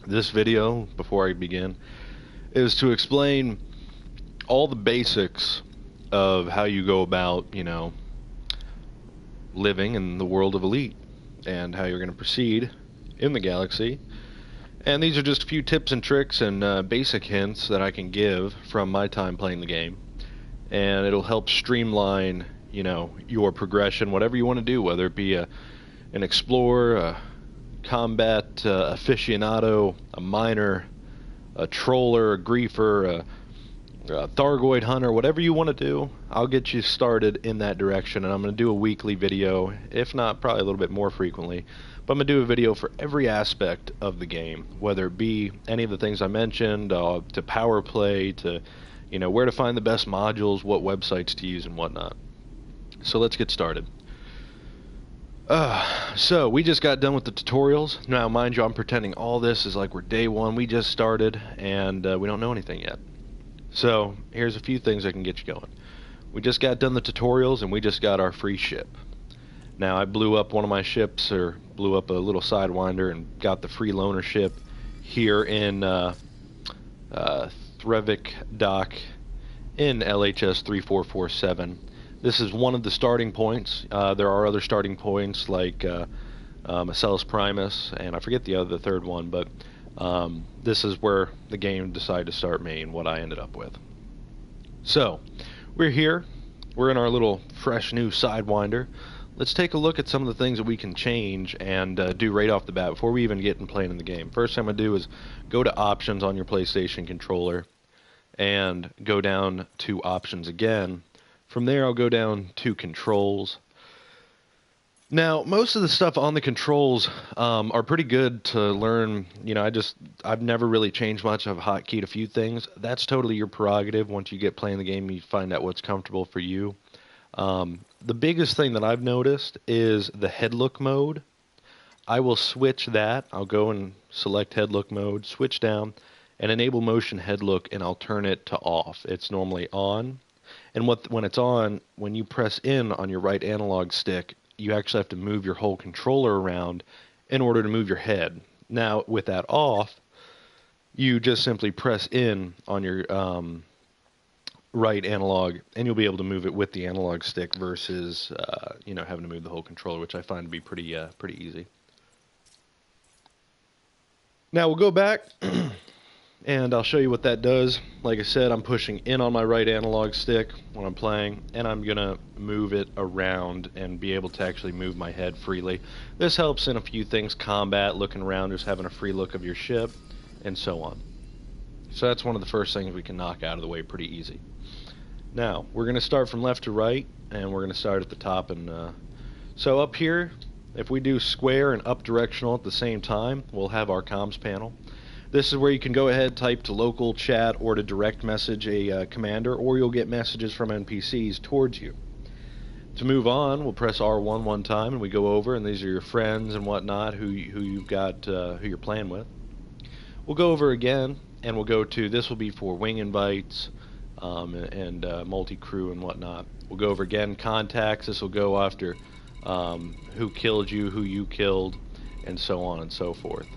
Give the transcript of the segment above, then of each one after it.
This video, before I begin, is to explain all the basics of how you go about, living in the world of Elite and how you're going to proceed in the galaxy. And these are just a few tips and tricks and basic hints that I can give from my time playing the game. And it'll help streamline, your progression, whatever you want to do, whether it be an explorer, a combat aficionado, a miner, a troller, a griefer, a Thargoid hunter, whatever you want to do, I'll get you started in that direction. And I'm going to do a weekly video, if not probably a little bit more frequently. But I'm going to do a video for every aspect of the game, whether it be any of the things I mentioned, to power play, to where to find the best modules, what websites to use, and whatnot. So let's get started. So we just got done with the tutorials. Now, mind you, I'm pretending all this is like we're day one. We just started, and we don't know anything yet. So here's a few things that can get you going. We just got done the tutorials, and we just got our free ship. Now, I blew up one of my ships, or blew up a little Sidewinder, and got the free loaner ship here in Threvik Dock in LHS 3447. This is one of the starting points. There are other starting points like Marcellus Primus, and I forget the third one, but this is where the game decided to start me and what I ended up with. So, we're here. We're in our little fresh new Sidewinder. Let's take a look at some of the things that we can change and do right off the bat before we even get in playing in the game. First thing I'm going to do is go to Options on your PlayStation controller and go down to Options again. From there, I'll go down to Controls. Now, most of the stuff on the controls are pretty good to learn. I've never really changed much. I've hotkeyed a few things. That's totally your prerogative. Once you get playing the game, you find out what's comfortable for you. The biggest thing that I've noticed is the head look mode. I will switch that. I'll go and select head look mode, switch down, and enable motion head look, and I'll turn it to off. It's normally on. And when it's on, when you press in on your right analog stick, you actually have to move your whole controller around in order to move your head. Now, with that off, you just simply press in on your right analog, and you'll be able to move it with the analog stick versus, having to move the whole controller, which I find to be pretty easy. Now, we'll go back. And I'll show you what that does. Like I said, I'm pushing in on my right analog stick when I'm playing, and I'm going to move it around and be able to actually move my head freely. This helps in a few things: combat, looking around, just having a free look of your ship, and so on. So that's one of the first things we can knock out of the way pretty easy. Now, we're going to start from left to right, and we're going to start at the top. And so up here, if we do square and up directional at the same time, we'll have our comms panel. This is where you can go ahead, type to local chat or to direct message a commander, or you'll get messages from NPCs towards you. To move on, we'll press R1 one time, and we go over, and these are your friends and whatnot who you've got, who you're playing with. We'll go over again, and we'll go to, this will be for wing invites and multi-crew and whatnot. We'll go over again, contacts. This will go after who killed you, who you killed, and so on and so forth.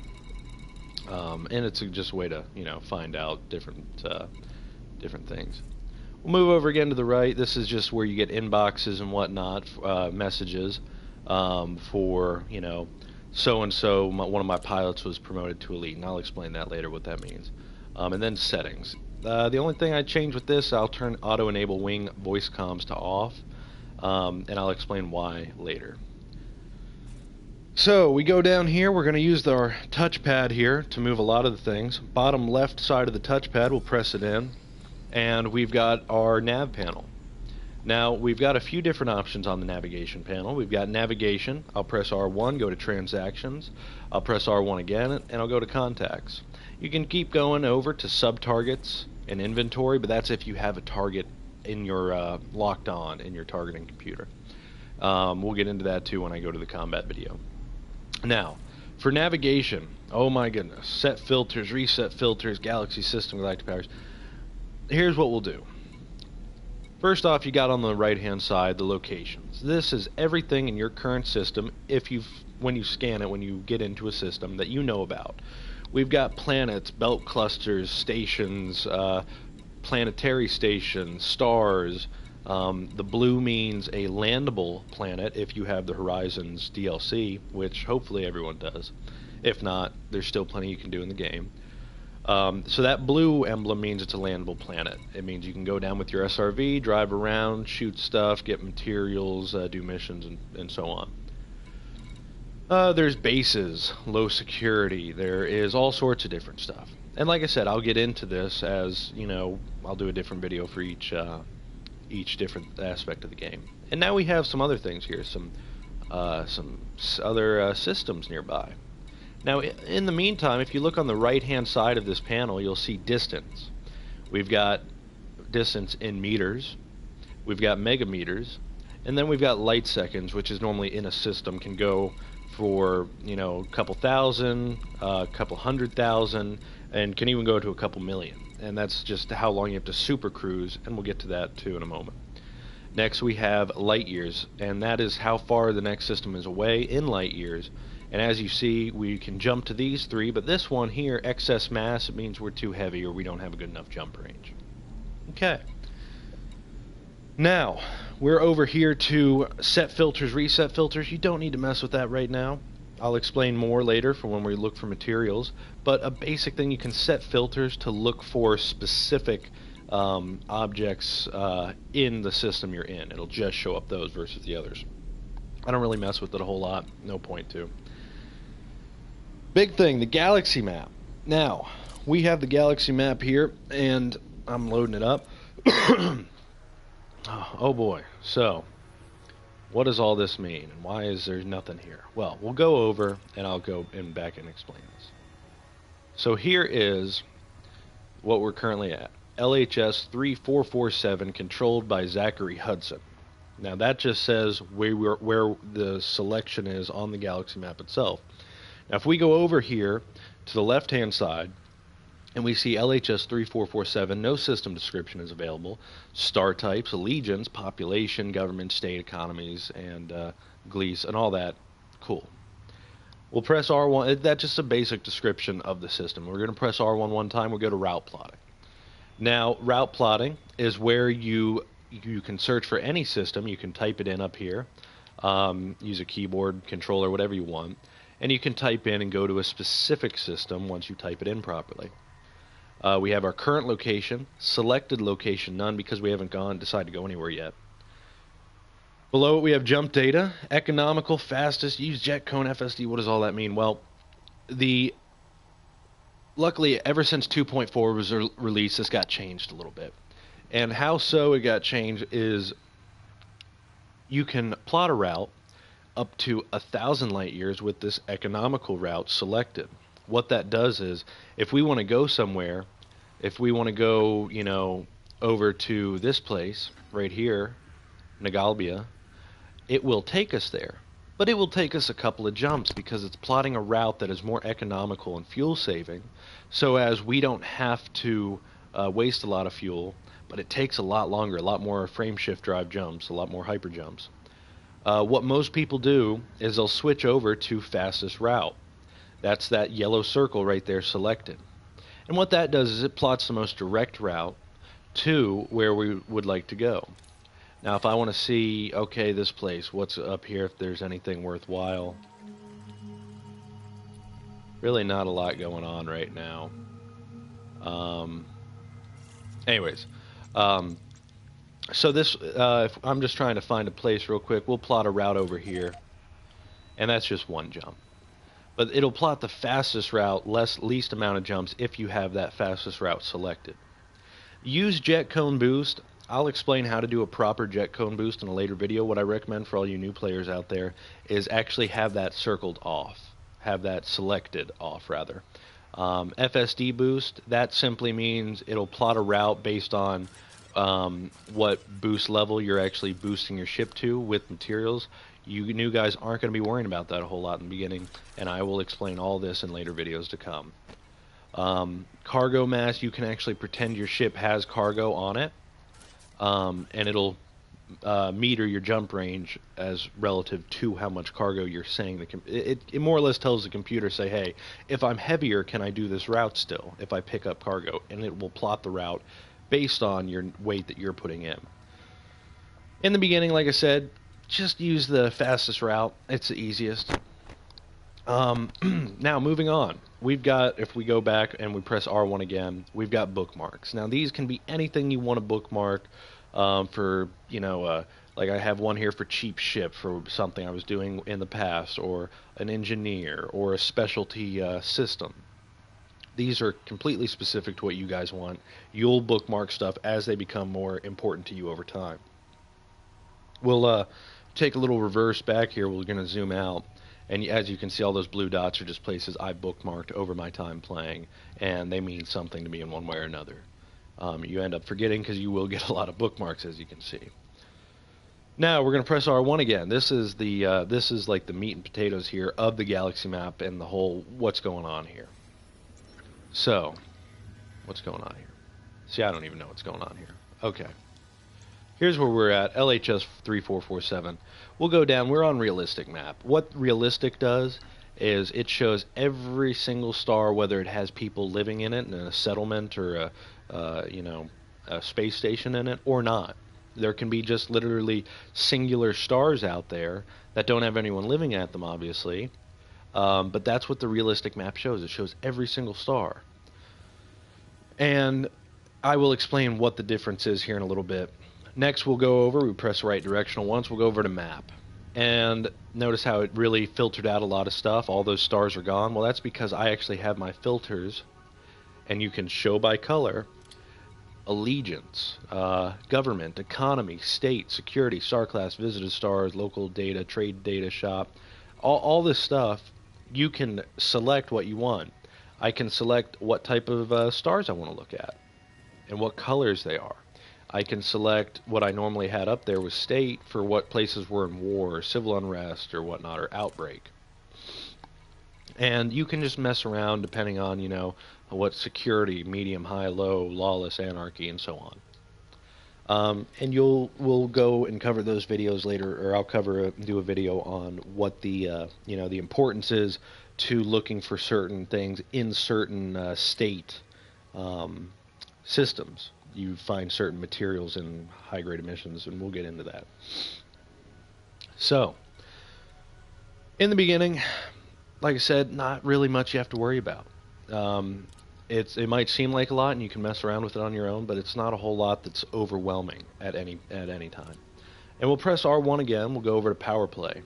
And it's just a way to, find out different things. We'll move over again to the right. This is just where you get inboxes and whatnot, messages for, so-and-so, one of my pilots was promoted to elite, and I'll explain that later what that means. And then settings. The only thing I change with this, I'll turn auto-enable wing voice comms to off, and I'll explain why later. So we go down here, we're going to use our touchpad here to move a lot of the things. Bottom left side of the touchpad, we'll press it in, and we've got our nav panel. Now, we've got a few different options on the navigation panel. We've got navigation. I'll press R1, go to transactions. I'll press R1 again, and I'll go to contacts. You can keep going over to sub-targets and inventory, but that's if you have a target in your locked on in your targeting computer. We'll get into that too when I go to the combat video. Now, for navigation, oh my goodness, set filters, reset filters, galaxy system, galactic powers. Here's what we'll do. First off, you got on the right hand side the locations. This is everything in your current system when you scan it, when you get into a system that you know about. We've got planets, belt clusters, stations, planetary stations, stars. The blue means a landable planet if you have the Horizons DLC, which hopefully everyone does. If not, there's still plenty you can do in the game. So that blue emblem means it's a landable planet. It means you can go down with your SRV, drive around, shoot stuff, get materials, do missions, and so on. There's bases, low security, there is all sorts of different stuff. And like I said, I'll get into this as, you know, I'll do a different video for each different aspect of the game. And now we have some other things here, some other systems nearby. Now, in the meantime, if you look on the right-hand side of this panel, you'll see distance. We've got distance in meters, we've got megameters, and then we've got light seconds, which is normally in a system, can go for, you know, a couple thousand, a couple 100,000, and can even go to a couple million. And that's just how long you have to super cruise, and we'll get to that too in a moment. Next we have light years, and that is how far the next system is away in light years. And as you see, we can jump to these three, but this one here, excess mass, it means we're too heavy or we don't have a good enough jump range. Okay. Now, we're over here to set filters, reset filters. You don't need to mess with that right now. I'll explain more later for when we look for materials, but a basic thing, you can set filters to look for specific objects in the system you're in. It'll just show up those versus the others. I don't really mess with it a whole lot, no point to. Big thing, the galaxy map. Now, we have the galaxy map here, and I'm loading it up. Oh boy, so what does all this mean, and why is there nothing here? Well, we'll go over, and I'll go back and explain this. So here is what we're currently at. LHS 3447, controlled by Zachary Hudson. Now that just says where the selection is on the galaxy map itself. Now if we go over here to the left hand side and we see LHS 3447, no system description is available. Star types, allegiance, population, government, state, economies, and gliese, and all that. Cool. We'll press R1. That's just a basic description of the system. We're going to press R1 one time. We'll go to route plotting. Now route plotting is where you can search for any system. You can type it in up here, use a keyboard, controller, whatever you want, and you can type in and go to a specific system once you type it in properly. We have our current location, selected location, none, because we haven't decided to go anywhere yet. Below it we have jump data, economical, fastest, use JetCone, FSD. What does all that mean? Well, luckily ever since 2.4 was released, this got changed a little bit. And how so it got changed is you can plot a route up to 1,000 light years with this economical route selected. What that does is, if we want to go somewhere, if we want to go, you know, over to this place right here, Nagalbia, it will take us there. But it will take us a couple of jumps because it's plotting a route that is more economical and fuel saving, so as we don't have to waste a lot of fuel, but it takes a lot longer, a lot more frame shift drive jumps, a lot more hyper jumps. What most people do is they'll switch over to fastest route. That's that yellow circle right there selected. And what that does is it plots the most direct route to where we would like to go. Now if I want to see, okay, this place, what's up here, if there's anything worthwhile. Really not a lot going on right now. Anyways, so this, if I'm just trying to find a place real quick, we'll plot a route over here. And that's just one jump. But it'll plot the fastest route, least amount of jumps, if you have that fastest route selected. Use JetCone Boost. I'll explain how to do a proper JetCone Boost in a later video. What I recommend for all you new players out there is actually have that circled off. Have that selected off, rather. FSD Boost, that simply means it'll plot a route based on what boost level you're actually boosting your ship to with materials. You new guys aren't going to be worrying about that a whole lot in the beginning, and I will explain all this in later videos to come. Cargo mass, you can actually pretend your ship has cargo on it, and it'll meter your jump range as relative to how much cargo you're saying. It more or less tells the computer, say, hey, if I'm heavier, can I do this route still if I pick up cargo? And it will plot the route based on your weight that you're putting in. In the beginning, like I said, just use the fastest route. It's the easiest. Now, moving on. We've got, if we go back and we press R1 again, we've got bookmarks. Now, these can be anything you want to bookmark for, like I have one here for cheap ship for something I was doing in the past, or an engineer, or a specialty system. These are completely specific to what you guys want. You'll bookmark stuff as they become more important to you over time. We'll take a little reverse back here. We're going to zoom out. And as you can see, all those blue dots are just places I bookmarked over my time playing, and they mean something to me in one way or another. You end up forgetting because you will get a lot of bookmarks, as you can see. Now we're going to press R1 again. This is like the meat and potatoes here of the galaxy map and the whole what's going on here. So, what's going on here? See, I don't even know what's going on here. Okay. Here's where we're at, LHS 3447. We'll go down, we're on realistic map. What realistic does is it shows every single star, whether it has people living in it, in a settlement or a space station in it, or not. There can be just literally singular stars out there that don't have anyone living at them, obviously. But that's what the realistic map shows. It shows every single star. And I will explain what the difference is here in a little bit. Next, we'll go over, we press right directional once, we'll go over to map. And notice how it really filtered out a lot of stuff. All those stars are gone. Well, that's because I actually have my filters, and you can show by color, allegiance, government, economy, state, security, star class, visited stars, local data, trade data shop. All this stuff, you can select what you want. I can select what type of stars I want to look at and what colors they are. I can select what I normally had up there was state for what places were in war, or civil unrest, or whatnot, or outbreak. And you can just mess around depending on, what security, medium, high, low, lawless, anarchy, and so on. And we'll go and cover those videos later, or I'll do a video on what the the importance is to looking for certain things in certain state systems. You find certain materials in high-grade emissions, and we'll get into that. So, in the beginning, like I said, not really much you have to worry about. It might seem like a lot, and you can mess around with it on your own, but it's not a whole lot that's overwhelming at any time. And we'll press R1 again. We'll go over to Power Play.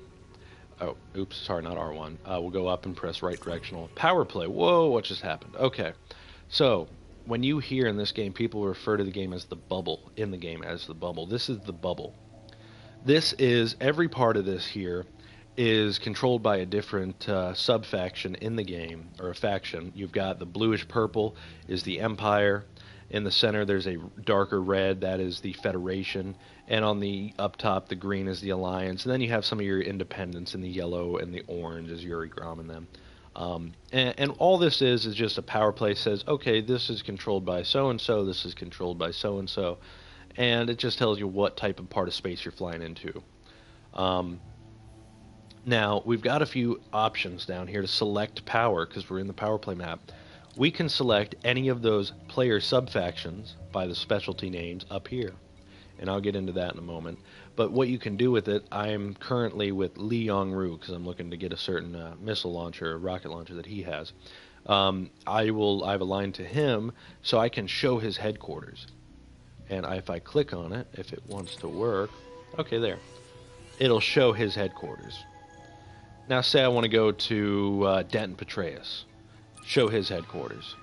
Oh, oops, sorry, not R1. We'll go up and press right directional. Power Play. Whoa, what just happened? Okay, so when you hear in this game, people refer to the game as the bubble, in the game as the bubble. This is the bubble. This is, every part of this here is controlled by a different sub-faction in the game, or a faction. You've got the bluish purple is the Empire. In the center there's a darker red, that is the Federation. And on the up top, the green is the Alliance. And then you have some of your independents in the yellow and the orange as Yuri Grom and them. And all this is just a power play. Says, okay, this is controlled by so-and-so, this is controlled by so-and-so, and it just tells you what type of part of space you're flying into. Now, we've got a few options down here to select power, because we're in the power play map. We can select any of those player sub-factions by the specialty names up here, and I'll get into that in a moment. But what you can do with it, I'm currently with Lee Yong-ru because I'm looking to get a certain missile launcher, rocket launcher that he has. I've aligned to him so I can show his headquarters. And if I click on it, if it wants to work, okay, there. It'll show his headquarters. Now say I want to go to Denton Petraeus. Show his headquarters.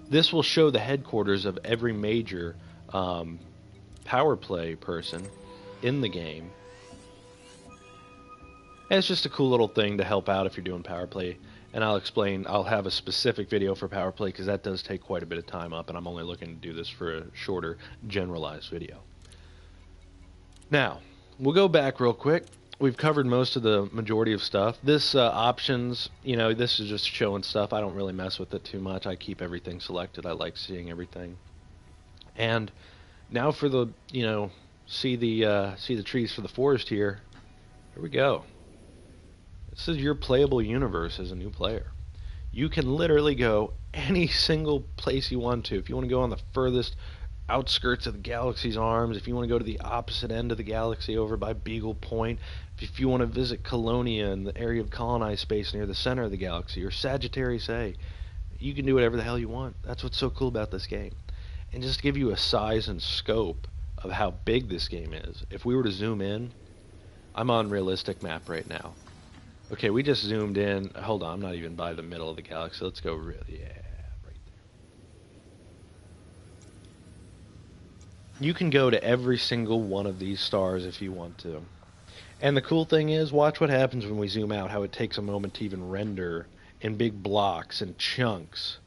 This will show the headquarters of every major power play person in the game. And it's just a cool little thing to help out if you're doing power play. And I'll have a specific video for power play because that does take quite a bit of time up, and I'm only looking to do this for a shorter, generalized video. Now, we'll go back real quick. We've covered most of the majority of stuff. This options, this is just showing stuff. I don't really mess with it too much. I keep everything selected. I like seeing everything. And Now for the, see the trees for the forest here. Here we go. This is your playable universe as a new player. You can literally go any single place you want to. If you want to go on the furthest outskirts of the galaxy's arms, if you want to go to the opposite end of the galaxy over by Beagle Point, if you want to visit Colonia in the area of colonized space near the center of the galaxy, or Sagittarius A, you can do whatever the hell you want. That's what's so cool about this game. And just to give you a size and scope of how big this game is, if we were to zoom in, I'm on realistic map right now. Okay, we just zoomed in. Hold on, I'm not even by the middle of the galaxy. Let's go really, yeah, right there. You can go to every single one of these stars if you want to. And the cool thing is, watch what happens when we zoom out, how it takes a moment to even render in big blocks and chunks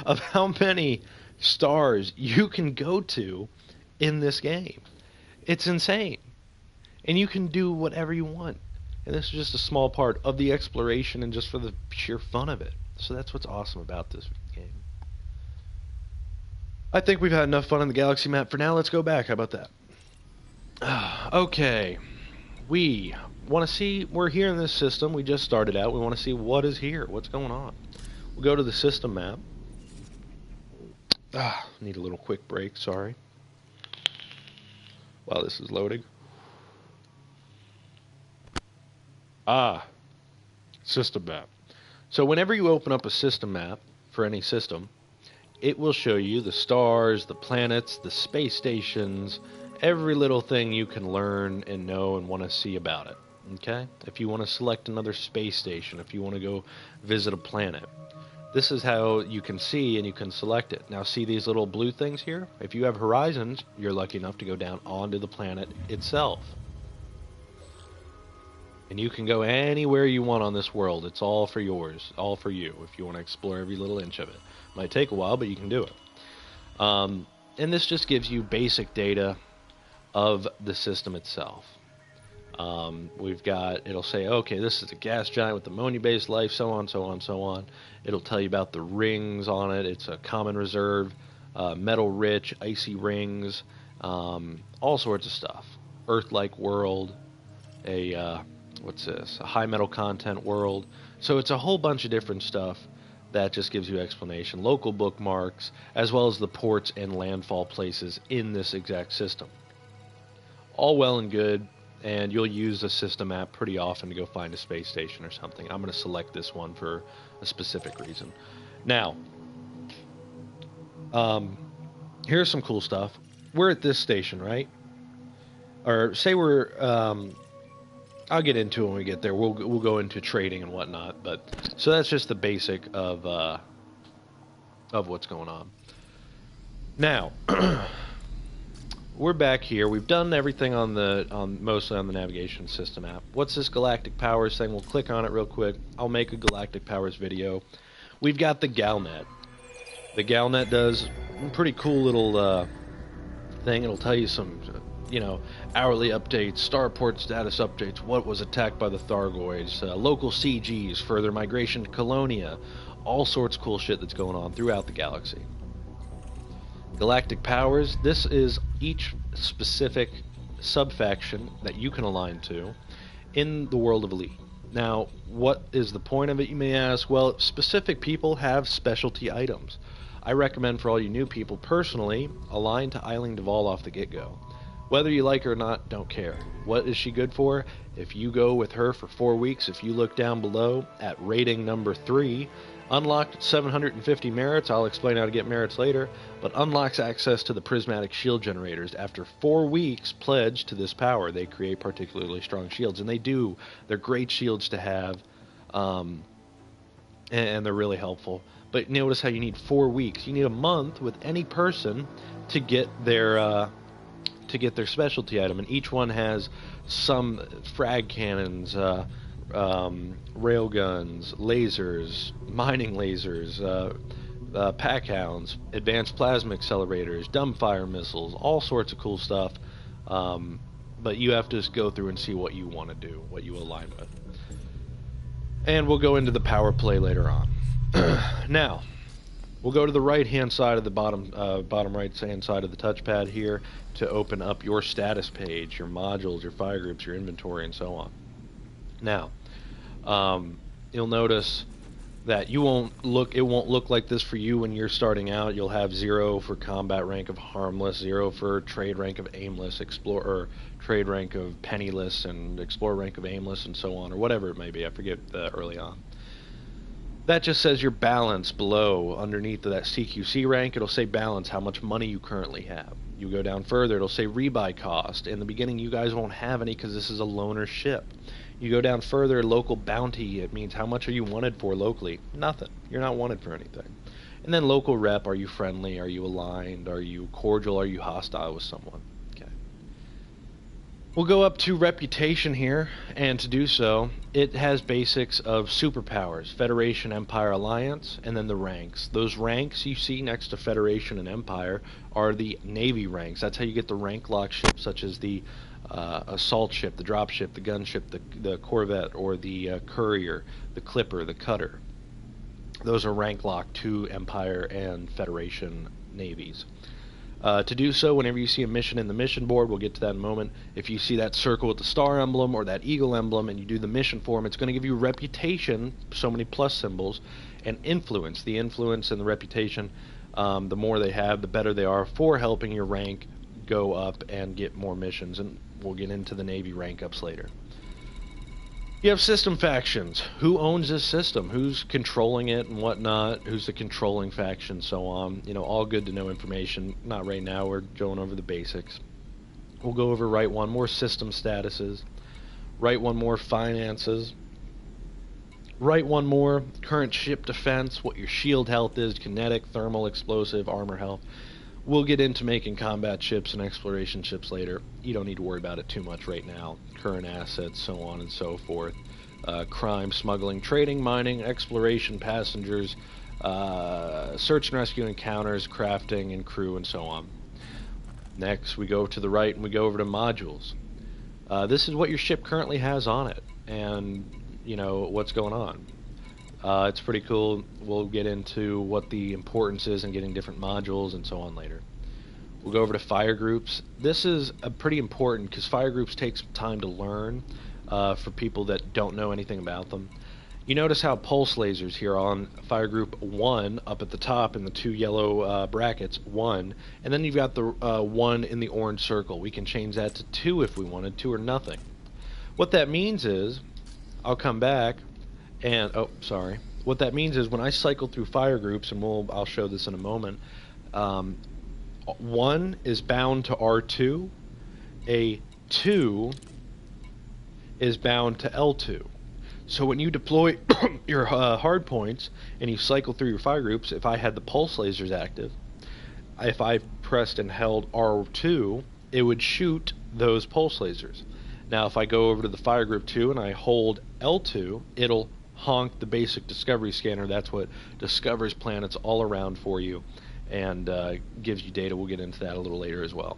of how many stars you can go to in this game. It's insane. And you can do whatever you want. And this is just a small part of the exploration and just for the sheer fun of it. So that's what's awesome about this game. I think we've had enough fun on the galaxy map for now. Let's go back. How about that? Okay. We want to see, we're here in this system. We just started out. We want to see what is here. What's going on? We'll go to the system map. Need a little quick break. Sorry. While this is loading. System map. So whenever you open up a system map for any system, it will show you the stars, the planets, the space stations, every little thing you can learn and know and want to see about it. Okay? If you want to select another space station, if you want to go visit a planet, this is how you can see and you can select it. Now see these little blue things here? If you have horizons, you're lucky enough to go down onto the planet itself. And you can go anywhere you want on this world. It's all for yours, all for you, if you want to explore every little inch of it. Might take a while, but you can do it. And this just gives you basic data of the system itself. We've got, it'll say, okay, this is a gas giant with ammonia-based life, so on, so on, so on. It'll tell you about the rings on it. It's a common reserve, metal-rich, icy rings, all sorts of stuff. Earth-like world, what's this? A high metal content world. So it's a whole bunch of different stuff that just gives you explanation. Local bookmarks, as well as the ports and landfall places in this exact system. All well and good, and you'll use a system map pretty often to go find a space station or something. I'm going to select this one for a specific reason. Now, here's some cool stuff. We're at this station, right? Or say we're... I'll get into it when we get there. We'll go into trading and whatnot, but so that's just the basic of what's going on. Now, we're back here. We've done everything mostly on the navigation system app. What's this Galactic Powers thing? We'll click on it real quick. I'll make a Galactic Powers video. We've got the Galnet. The Galnet does a pretty cool little thing. It'll tell you some, hourly updates, starport status updates, what was attacked by the Thargoids, local CGs, further migration to Colonia, all sorts of cool shit that's going on throughout the galaxy. Galactic Powers, this is each specific sub-faction that you can align to in the world of Elite. Now, what is the point of it, you may ask? Well, specific people have specialty items. I recommend for all you new people, personally, align to Eiling Duval off the get-go. Whether you like her or not, don't care. What is she good for? If you go with her for 4 weeks, if you look down below at rating number 3, unlocked 750 merits, I'll explain how to get merits later, but unlocks access to the prismatic shield generators. After 4 weeks pledged to this power, they create particularly strong shields, and they do. They're great shields to have, and they're really helpful. But notice how you need 4 weeks. You need a month with any person to get their specialty item, and each one has some frag cannons, railguns, lasers, mining lasers, pack hounds, advanced plasma accelerators, dumbfire missiles, all sorts of cool stuff. But you have to just go through and see what you want to do, what you align with. And we'll go into the power play later on. Now, We'll go to the right-hand side of the bottom right-hand side of the touchpad here to open up your status page, your modules, your fire groups, your inventory, and so on. Now, you'll notice that it won't look like this for you when you're starting out. You'll have 0 for combat rank of harmless, 0 for trade rank of aimless, explorer, trade rank of penniless, and explorer rank of aimless, and so on, or whatever it may be. I forget early on. That just says your balance below. Underneath that CQC rank, it'll say balance, how much money you currently have. You go down further, it'll say rebuy cost. In the beginning, you guys won't have any because this is a loner ship. You go down further, local bounty, it means how much are you wanted for locally? Nothing. You're not wanted for anything. And then local rep, are you friendly? Are you aligned? Are you cordial? Are you hostile with someone? Okay. We'll go up to reputation here, and to do so, it has basics of superpowers, Federation, Empire, Alliance, and then the ranks. Those ranks you see next to Federation and Empire are the Navy ranks. That's how you get the rank lock ships, such as the assault ship, the drop ship, the gunship, the corvette, or the courier, the clipper, the cutter. Those are rank locked to Empire and Federation navies. To do so, whenever you see a mission in the mission board, we'll get to that in a moment, if you see that circle with the star emblem or that eagle emblem and you do the mission form, it's going to give you reputation, so many plus symbols, and influence. The influence and the reputation, the more they have, the better they are for helping your rank go up and get more missions, and we'll get into the Navy rank ups later. You have system factions. Who owns this system? Who's controlling it and whatnot? Who's the controlling faction, so on. You know, all good to know information. Not right now, we're going over the basics. We'll go over right one more system statuses. Right one more finances. Right one more current ship defense, what your shield health is, kinetic, thermal, explosive, armor health. We'll get into making combat ships and exploration ships later. You don't need to worry about it too much right now. Current assets, so on and so forth. Crime, smuggling, trading, mining, exploration, passengers, search and rescue encounters, crafting, and crew, and so on. Next, we go to the right and we go over to modules. This is what your ship currently has on it, and you know what's going on. It's pretty cool. We'll get into what the importance is in getting different modules and so on later. We'll go over to fire groups. This is pretty important because fire groups take some time to learn for people that don't know anything about them. You notice how pulse lasers here on fire group 1 up at the top in the 2 yellow brackets, 1, and then you've got the 1 in the orange circle. We can change that to 2 if we wanted to, or nothing. What that means is, I'll come back and, oh, sorry. What that means is when I cycle through fire groups, and I'll show this in a moment, 1 is bound to R2, a 2 is bound to L2. So when you deploy your hard points and you cycle through your fire groups, if I had the pulse lasers active, if I pressed and held R2, it would shoot those pulse lasers. Now if I go over to the fire group 2 and I hold L2, it'll honk the basic discovery scanner. That's what discovers planets all around for you and gives you data. We'll get into that a little later as well.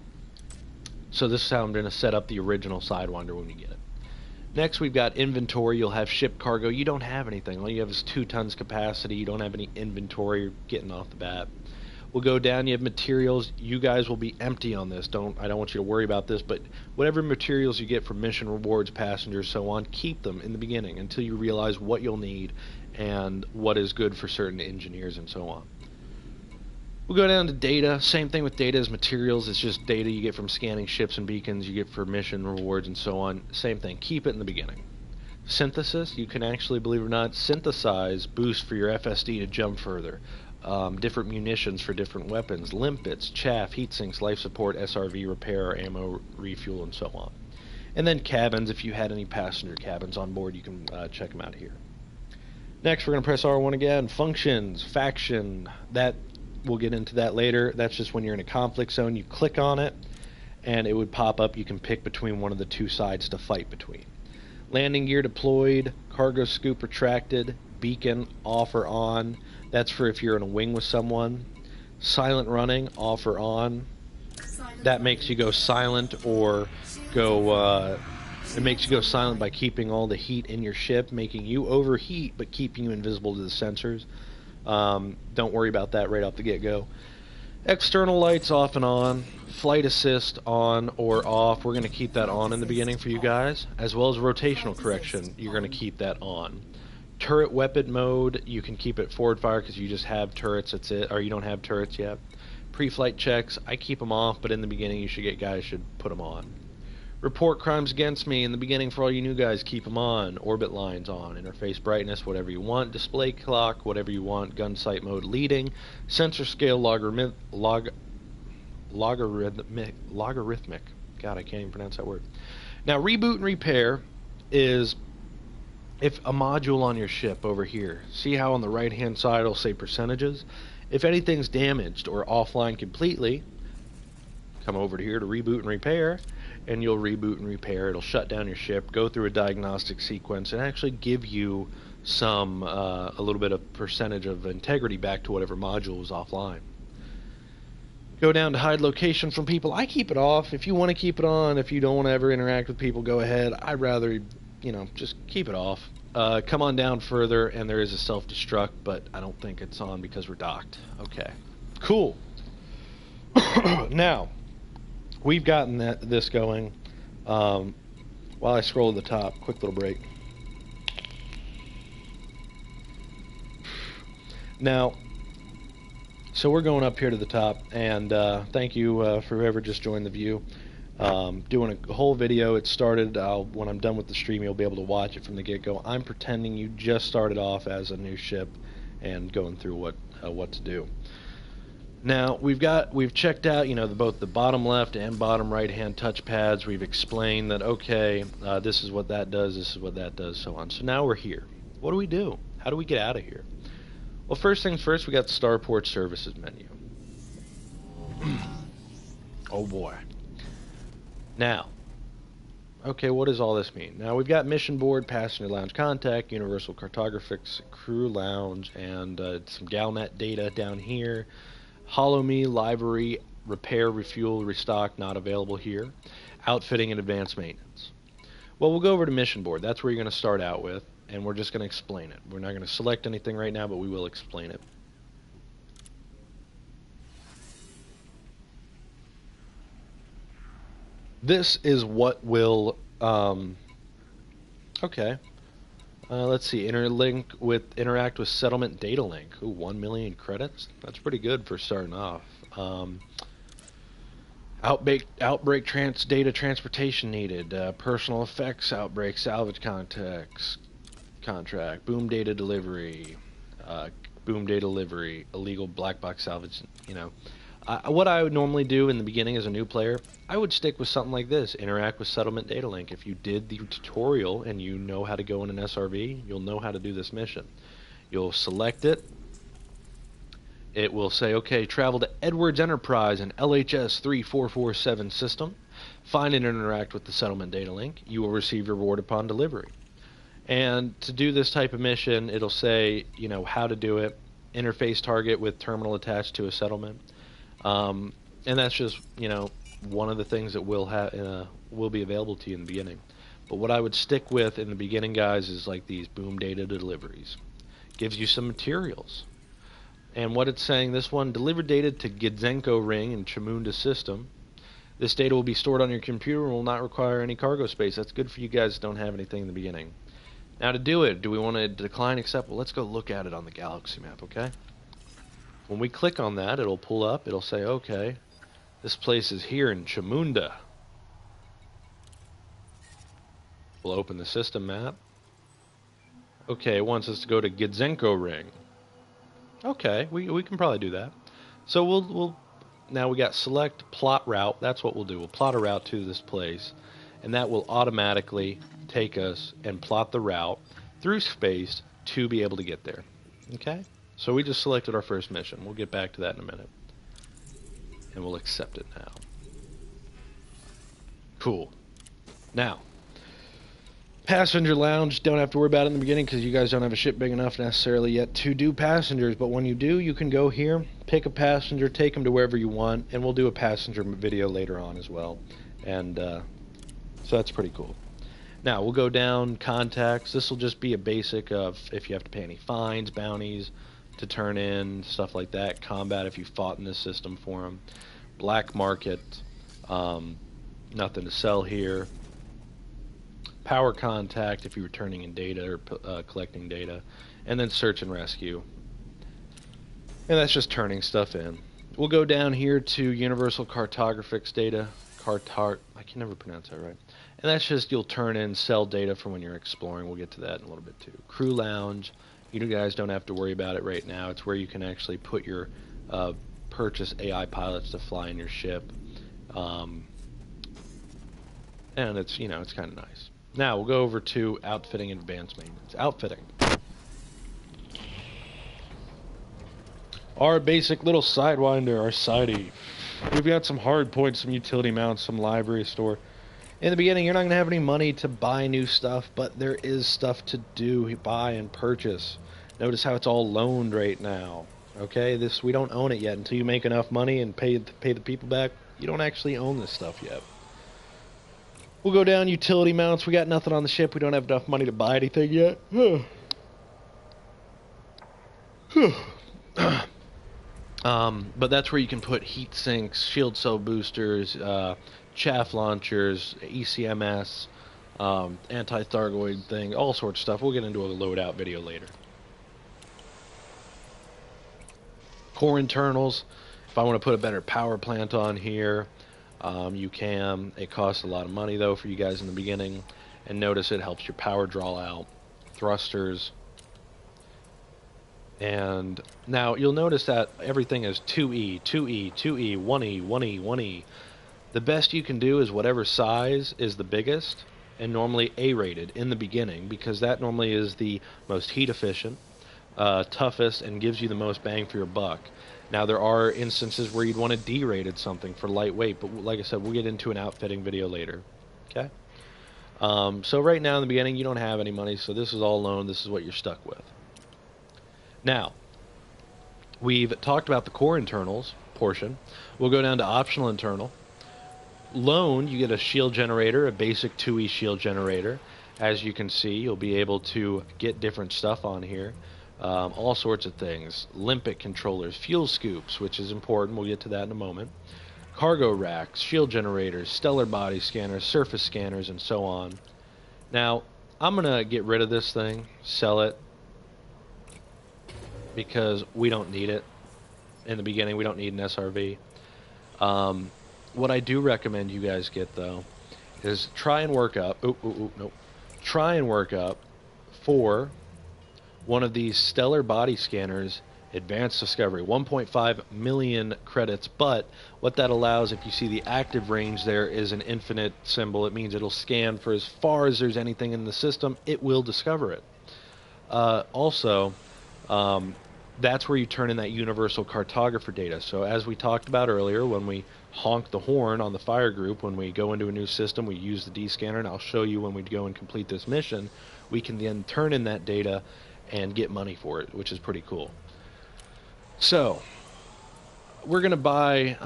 So this is how I'm going to set up the original Sidewinder when we get it. Next we've got inventory. You'll have ship cargo. You don't have anything. All you have is 2 tons capacity. You don't have any inventory getting off the bat. We'll go down. You have materials. You guys will be empty on this. I don't want you to worry about this, but whatever materials you get from mission rewards, passengers, so on, keep them in the beginning until you realize what you'll need and what is good for certain engineers and so on. We'll go down to data. Same thing with data as materials. It's just data you get from scanning ships and beacons, you get for mission rewards and so on. Same thing. Keep it in the beginning. Synthesis, you can actually, believe it or not, synthesize boost for your FSD to jump further. Different munitions for different weapons, limpets, chaff, heat sinks, life support, SRV repair, ammo refuel, and so on. And then cabins, if you had any passenger cabins on board, you can check them out here. Next, we're going to press R1 again. Functions, faction, that we'll get into that later. That's just when you're in a conflict zone. You click on it, and it would pop up. You can pick between one of the 2 sides to fight between. Landing gear deployed, cargo scoop retracted, beacon off or on. That's for if you're in a wing with someone. Silent running, off or on. That makes you go silent or go, it makes you go silent by keeping all the heat in your ship, making you overheat but keeping you invisible to the sensors. Don't worry about that right off the get-go. External lights off and on. Flight assist on or off. We're going to keep that on in the beginning for you guys. As well as rotational correction, you're going to keep that on. Turret weapon mode, you can keep it forward fire because you just have turrets, that's it. Or you don't have turrets yet. Pre-flight checks, I keep them off, but in the beginning you should get guys should put them on. Report crimes against me. In the beginning, for all you new guys, keep them on. Orbit lines on. Interface brightness, whatever you want. Display clock, whatever you want. Gun sight mode leading. Sensor scale logarithmic. God, I can't even pronounce that word. Now, reboot and repair is if a module on your ship over here. See how on the right-hand side it'll say percentages? If anything's damaged or offline completely, come over to here to reboot and repair. And you'll reboot and repair. It'll shut down your ship, go through a diagnostic sequence, and actually give you some a little bit of percentage of integrity back to whatever module was offline. Go down to hide location from people. I keep it off. If you want to keep it on, if you don't want to ever interact with people, go ahead. I'd rather, just keep it off. Come on down further, and there is a self-destruct, but I don't think it's on because we're docked. Okay, cool. Now, we've gotten this going. While I scroll to the top, quick little break. Now, so we're going up here to the top, and thank you for whoever just joined the view. Doing a whole video. It started, when I'm done with the stream, you'll be able to watch it from the get-go. I'm pretending you just started off as a new ship and going through what to do. Now we've checked out both the bottom left and bottom right hand touchpads. We've explained that okay, this is what that does, this is what that does, so on. So now we're here. What do we do? How do we get out of here? Well, first things first, we got the Starport Services menu. Oh boy. Now, okay, what does all this mean? Now we've got mission board, passenger lounge contact, universal cartographics, crew lounge, and some Galnet data down here. Hollow Me, livery, repair, refuel, restock, not available here. Outfitting and advanced maintenance. Well, we'll go over to mission board. That's where you're going to start out with, and we're just going to explain it. We're not going to select anything right now, but we will explain it. This is what will, okay. Let's see, interact with settlement data link. Ooh, 1 million credits? That's pretty good for starting off. Outbreak data transportation needed. Personal effects outbreak salvage contract. Boom data delivery. Illegal black box salvage, what I would normally do in the beginning as a new player, I would stick with something like this. Interact with settlement data link. If you did the tutorial and you know how to go in an SRV, you'll know how to do this mission. You'll select it. It will say, okay, travel to Edwards Enterprise and LHS 3447 system. Find and interact with the settlement data link. You will receive your reward upon delivery. And to do this type of mission, it'll say, how to do it. Interface target with terminal attached to a settlement. And that's just, one of the things that will be available to you in the beginning. But what I would stick with in the beginning, guys, is like these boom data deliveries. Gives you some materials. And what it's saying, this one, deliver data to Gidzenko Ring and Chamunda system. This data will be stored on your computer and will not require any cargo space. That's good for you guys that don't have anything in the beginning. Now to do it, do we want to decline, accept? Well, let's go look at it on the galaxy map, okay? When we click on that, it'll pull up. It'll say, okay, this place is here in Chamunda. We'll open the system map. Okay, it wants us to go to Gidzenko Ring. Okay, we can probably do that. So we'll now we got select plot route. That's what we'll do. We'll plot a route to this place, and that will automatically take us and plot the route through space to be able to get there. Okay? So we just selected our first mission. We'll get back to that in a minute. And we'll accept it now. Cool. Now, passenger lounge, don't have to worry about it in the beginning because you guys don't have a ship big enough necessarily yet to do passengers. But when you do, you can go here, pick a passenger, take them to wherever you want, and we'll do a passenger video later on as well. And so that's pretty cool. Now, we'll go down, contacts. This will just be a basic of if you have to pay any fines, bounties, to turn in, stuff like that. Combat if you fought in this system for them. Black market, nothing to sell here. Power contact if you were turning in data or collecting data. And then search and rescue. And that's just turning stuff in. We'll go down here to Universal Cartographics data. I can never pronounce that right. And that's just you'll turn in, sell data from when you're exploring. We'll get to that in a little bit too. Crew lounge. You guys don't have to worry about it right now. It's where you can actually put your purchase AI pilots to fly in your ship. And it's, it's kind of nice. Now we'll go over to outfitting and advanced maintenance. Outfitting. Our basic little Sidewinder, our sidey. We've got some hard points, some utility mounts, some library store. In the beginning, you're not going to have any money to buy new stuff, but there is stuff to do, buy and purchase. Notice how it's all loaned right now. Okay, we don't own it yet. Until you make enough money and pay the people back, you don't actually own this stuff yet. We'll go down utility mounts. We got nothing on the ship. We don't have enough money to buy anything yet. But that's where you can put heat sinks, shield cell boosters, chaff launchers, ECMS, anti-Thargoid thing, all sorts of stuff. We'll get into a loadout video later. Core internals. If I want to put a better power plant on here, you can. It costs a lot of money though for you guys in the beginning. And notice it helps your power draw out. Thrusters. And now you'll notice that everything is 2E, 2E, 2E, 1E, 1E, 1E. The best you can do is whatever size is the biggest, and normally A-rated in the beginning, because that normally is the most heat efficient, toughest, and gives you the most bang for your buck. Now there are instances where you'd want a D-rated something for lightweight, but like I said, we'll get into an outfitting video later. Okay? So right now in the beginning you don't have any money, so this is all loan. This is what you're stuck with. Now, we've talked about the core internals portion. We'll go down to optional internal. Loan, you get a shield generator, a basic 2E shield generator. As you can see, you'll be able to get different stuff on here. All sorts of things. Limpet controllers, fuel scoops, which is important. We'll get to that in a moment. Cargo racks, shield generators, stellar body scanners, surface scanners, and so on. Now, I'm going to get rid of this thing, sell it, because we don't need it. In the beginning, we don't need an SRV. What I do recommend you guys get, though, is try and work up... nope. Try and work up for one of these stellar body scanners, advanced discovery. 1.5 million credits, but what that allows, if you see the active range there is an infinite symbol, it means it'll scan for as far as there's anything in the system, it will discover it. Also, that's where you turn in that universal cartographer data. So as we talked about earlier, when we honk the horn on the fire group, when we go into a new system, we use the D-scanner, and I'll show you when we go and complete this mission, we can then turn in that data and get money for it, which is pretty cool. So, we're going to buy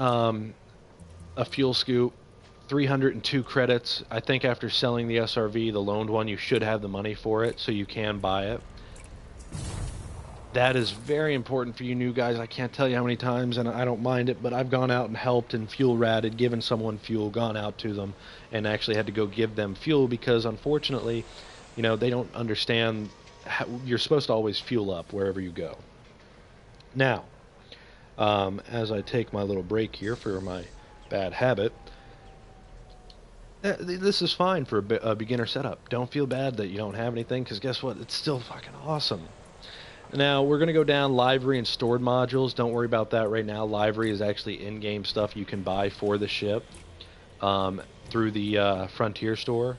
a fuel scoop, 302 credits. I think after selling the SRV, the loaned one, you should have the money for it, so you can buy it. That is very important for you new guys. I can't tell you how many times, and I don't mind it, but I've gone out and helped and fuel ratted, given someone fuel, gone out to them, and actually had to go give them fuel because, unfortunately, they don't understand how you're supposed to always fuel up wherever you go. Now, as I take my little break here for my bad habit, this is fine for a beginner setup. Don't feel bad that you don't have anything, because guess what? It's still fucking awesome. Now, we're going to go down livery and stored modules. Don't worry about that right now. Livery is actually in-game stuff you can buy for the ship through the Frontier store.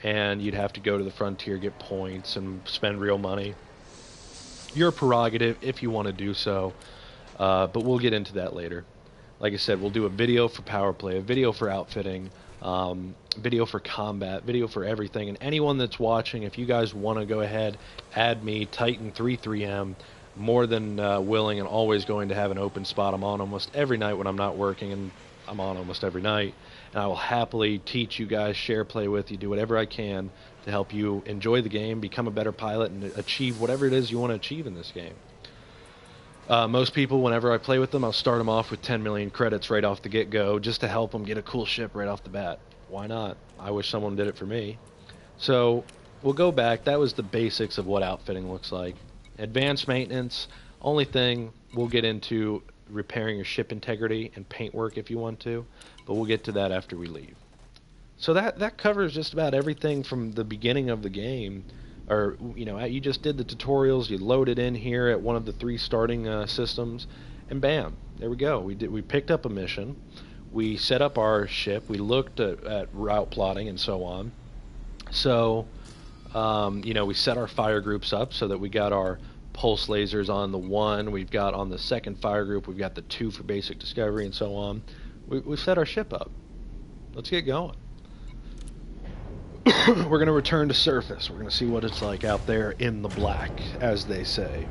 And you'd have to go to the Frontier, get points, and spend real money. Your prerogative if you want to do so. But we'll get into that later. Like I said, we'll do a video for power play, a video for outfitting, video for combat, video for everything. And anyone that's watching, if you guys want to go ahead, add me, Titan33M, more than willing and always going to have an open spot. I'm on almost every night when I'm not working, and I'm on almost every night. And I will happily teach you guys, share, play with you, do whatever I can to help you enjoy the game, become a better pilot, and achieve whatever it is you want to achieve in this game. Most people, whenever I play with them, I'll start them off with 10 million credits right off the get-go just to help them get a cool ship right off the bat. Why not? I wish someone did it for me. So we'll go back. That was the basics of what outfitting looks like. Advanced maintenance, only thing we'll get into repairing your ship integrity and paintwork if you want to, but we'll get to that after we leave. So that covers just about everything from the beginning of the game. Or, you know, you just did the tutorials, you load it in here at one of the 3 starting systems, and bam, there we go. We picked up a mission, we set up our ship, we looked at route plotting and so on. So, you know, we set our fire groups up so that we got our pulse lasers on the 1, we've got on the 2nd fire group, we've got the 2 for basic discovery and so on. We've set our ship up. Let's get going. We're going to return to surface. We're going to see what it's like out there in the black, as they say.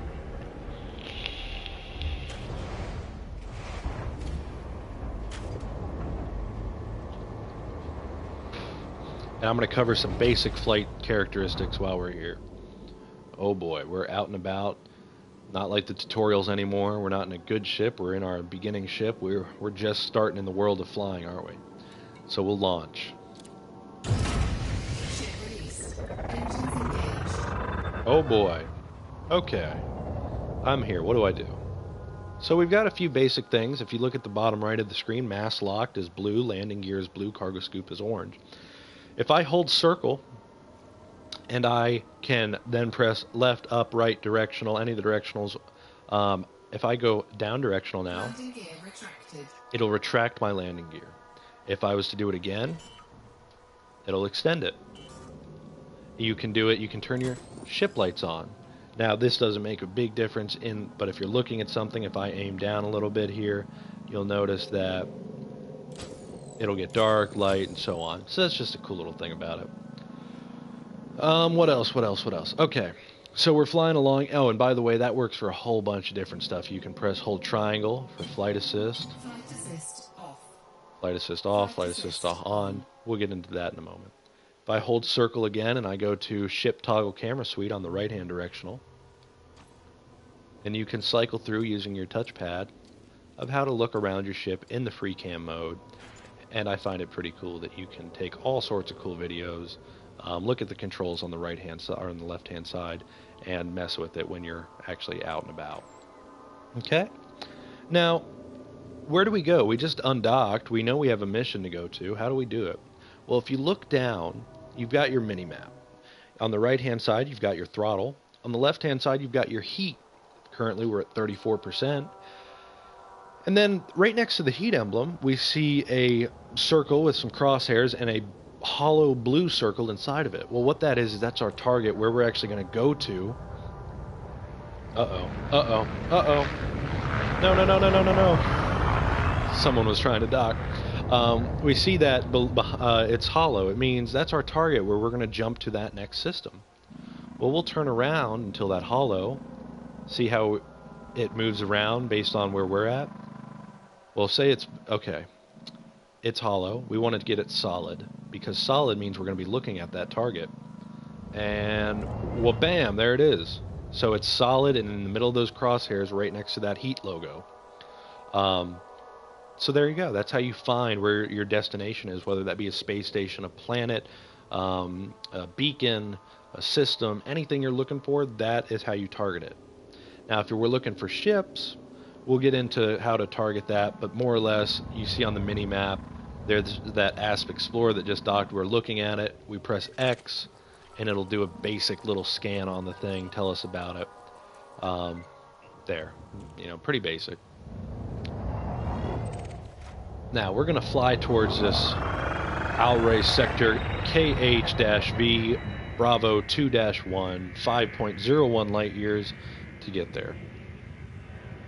And I'm going to cover some basic flight characteristics while we're here. Oh boy, we're out and about. Not like the tutorials anymore. We're not in a good ship. We're in our beginning ship. We're just starting in the world of flying, aren't we? So we'll launch. Oh boy. Okay. I'm here. What do I do? So we've got a few basic things. If you look at the bottom right of the screen, mass locked is blue, landing gear is blue, cargo scoop is orange. If I hold circle and I can then press left, up, right, directional, any of the directionals, if I go down directional now, it'll retract my landing gear. If I was to do it again, it'll extend it. You can do it, you can turn your ship lights on. Now this doesn't make a big difference but if you're looking at something, if I aim down a little bit here, you'll notice that it'll get dark, light, and so on. So that's just a cool little thing about it. What else? Okay, so we're flying along. Oh, and by the way, that works for a whole bunch of different stuff. You can hold triangle for flight assist. Flight assist off. Flight assist off, flight assist on. We'll get into that in a moment. If I hold circle again and I go to ship toggle camera suite on the right hand directional, and you can cycle through using your touchpad of how to look around your ship in the free cam mode. And I find it pretty cool that you can take all sorts of cool videos, look at the controls on the right hand side or on the left hand side, and mess with it when you're actually out and about. Okay? Now, where do we go? We just undocked. We know we have a mission to go to. How do we do it? Well, if you look down, you've got your mini-map. On the right-hand side, you've got your throttle. On the left-hand side, you've got your heat. Currently, we're at 34%. And then right next to the heat emblem, we see a circle with some crosshairs and a hollow blue circle inside of it. Well, what that is that's our target, where we're actually going to go to. Uh-oh. No. Someone was trying to dock. We see that it's hollow. It means that's our target where we're going to jump to that next system. Well, we'll turn around until that hollow, see how it moves around based on where we're at. Well, say it's hollow. We want to get it solid because solid means we're going to be looking at that target. And, well, bam, there it is. So it's solid and in the middle of those crosshairs right next to that heat logo. So there you go. That's how you find where your destination is, whether that be a space station, a planet, a beacon, a system, anything you're looking for, that is how you target it. Now, if we're looking for ships, we'll get into how to target that, but more or less, you see on the mini-map, there's that Asp Explorer that just docked. We're looking at it. We press X, and it'll do a basic little scan on the thing, tell us about it. There. You know, pretty basic. Now, we're going to fly towards this Alray sector KH-V Bravo 2-1, 5.01 light years to get there.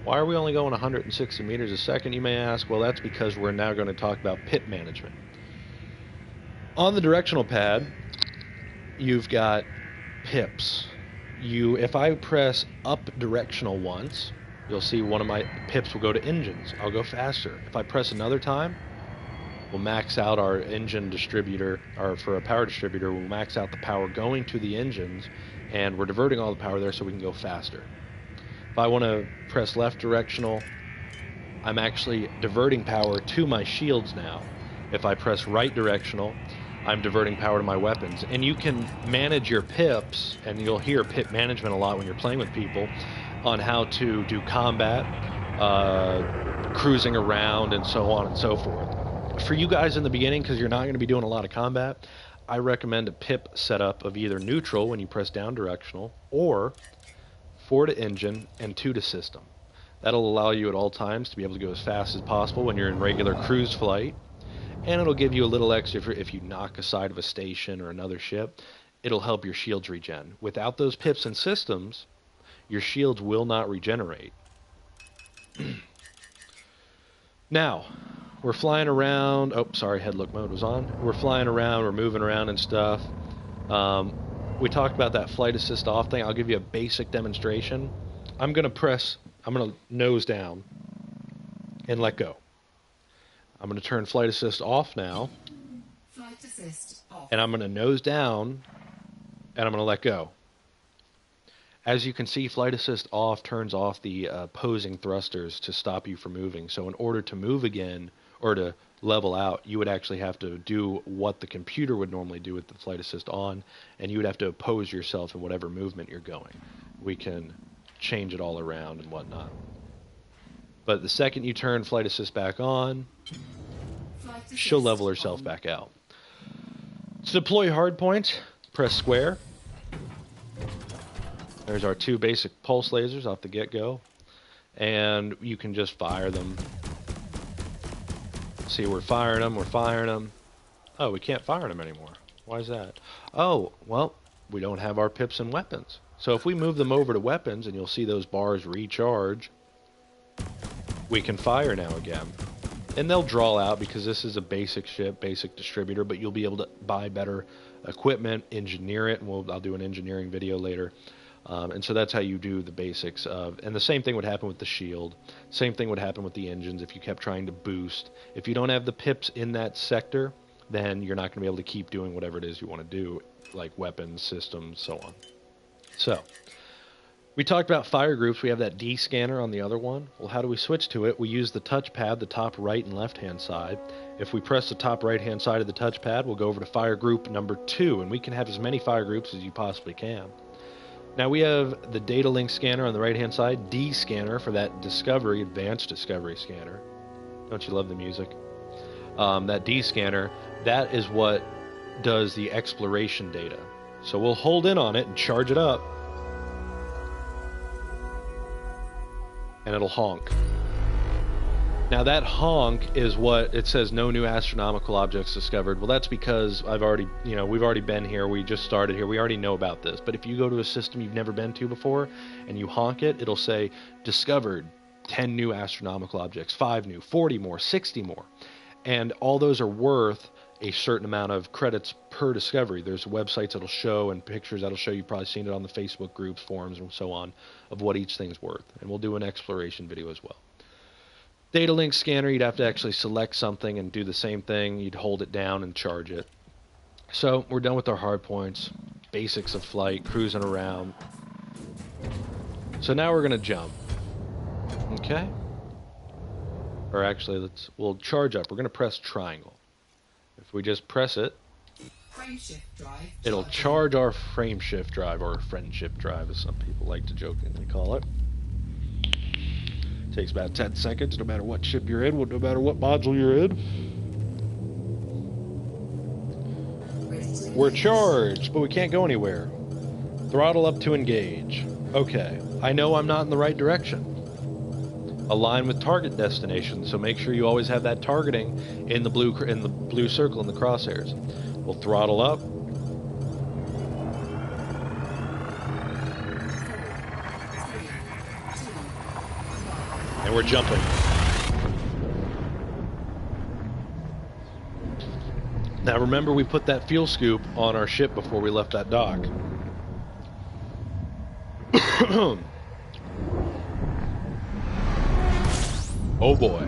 Why are we only going 160 meters a second, you may ask? Well, that's because we're now going to talk about pit management. On the directional pad, you've got pips. If I press up directional once, you'll see one of my pips will go to engines. I'll go faster. If I press another time, we'll max out our engine distributor, or for a power distributor, we'll max out the power going to the engines, and we're diverting all the power there so we can go faster. If I want to press left directional, I'm actually diverting power to my shields now. If I press right directional, I'm diverting power to my weapons. And you can manage your pips, and you'll hear pip management a lot when you're playing with people, on how to do combat, cruising around, and so on and so forth. For you guys in the beginning, because you're not going to be doing a lot of combat, I recommend a pip setup of either neutral when you press down directional, or 4 to engine and 2 to system. That'll allow you at all times to be able to go as fast as possible when you're in regular cruise flight, and it'll give you a little extra if you knock a side of a station or another ship. It'll help your shields regen. Without those pips and systems, your shields will not regenerate. Now, we're flying around. Oh, sorry, headlook mode was on. We're flying around, we're moving around and stuff. We talked about that flight assist off thing. I'll give you a basic demonstration. I'm going to nose down and let go. I'm going to turn flight assist off now. Flight assist off. And I'm going to nose down and I'm going to let go. As you can see, flight assist off turns off the opposing thrusters to stop you from moving. So in order to move again or to level out, you would actually have to do what the computer would normally do with the flight assist on, and you would have to oppose yourself in whatever movement you're going. We can change it all around and whatnot. But the second you turn flight assist back on, she'll level herself back out. To deploy hardpoint, press square. There's our 2 basic pulse lasers off the get-go, and you can just fire them. See, we're firing them. Oh, we can't fire them anymore. Why is that? Oh, well, we don't have our pips and weapons. So if we move them over to weapons, and you'll see those bars recharge, we can fire now again. And they'll draw out because this is a basic ship, basic distributor, but you'll be able to buy better equipment, engineer it, and I'll do an engineering video later. And so that's how you do the basics of, and the same thing would happen with the shield. Same thing would happen with the engines if you kept trying to boost. If you don't have the pips in that sector, then you're not going to be able to keep doing whatever it is you want to do, like weapons, systems, so on. So, we talked about fire groups. We have that D scanner on the other one. Well, how do we switch to it? We use the touchpad, the top right and left hand side. If we press the top right hand side of the touchpad, we'll go over to fire group number 2, and we can have as many fire groups as you possibly can. Now we have the data link scanner on the right hand side, D scanner for that discovery, advanced discovery scanner. Don't you love the music? That D scanner, that is what does the exploration data. So we'll hold in on it and charge it up, and it'll honk. Now that honk is what it says, no new astronomical objects discovered. Well, that's because we've already been here. We just started here. We already know about this. But if you go to a system you've never been to before and you honk it, it'll say discovered 10 new astronomical objects, 5 new, 40 more, 60 more. And all those are worth a certain amount of credits per discovery. There's websites that'll show and pictures that'll show. You've probably seen it on the Facebook groups, forums, and so on, of what each thing's worth. And we'll do an exploration video as well. Data link scanner, you'd have to actually select something and do the same thing. You'd hold it down and charge it. So we're done with our hard points, basics of flight, cruising around. So now we're going to jump. Okay? Or actually, we'll charge up. We're going to press triangle. If we just press it, it'll charge our frame shift drive, or friendship drive, as some people like to jokingly call it. Takes about 10 seconds, no matter what ship you're in, no matter what module you're in. We're charged, but we can't go anywhere. Throttle up to engage. Okay, I know I'm not in the right direction. Align with target destination, so make sure you always have that targeting in the blue circle in the crosshairs. We'll throttle up. And we're jumping. Now remember, we put that fuel scoop on our ship before we left that dock. Oh boy.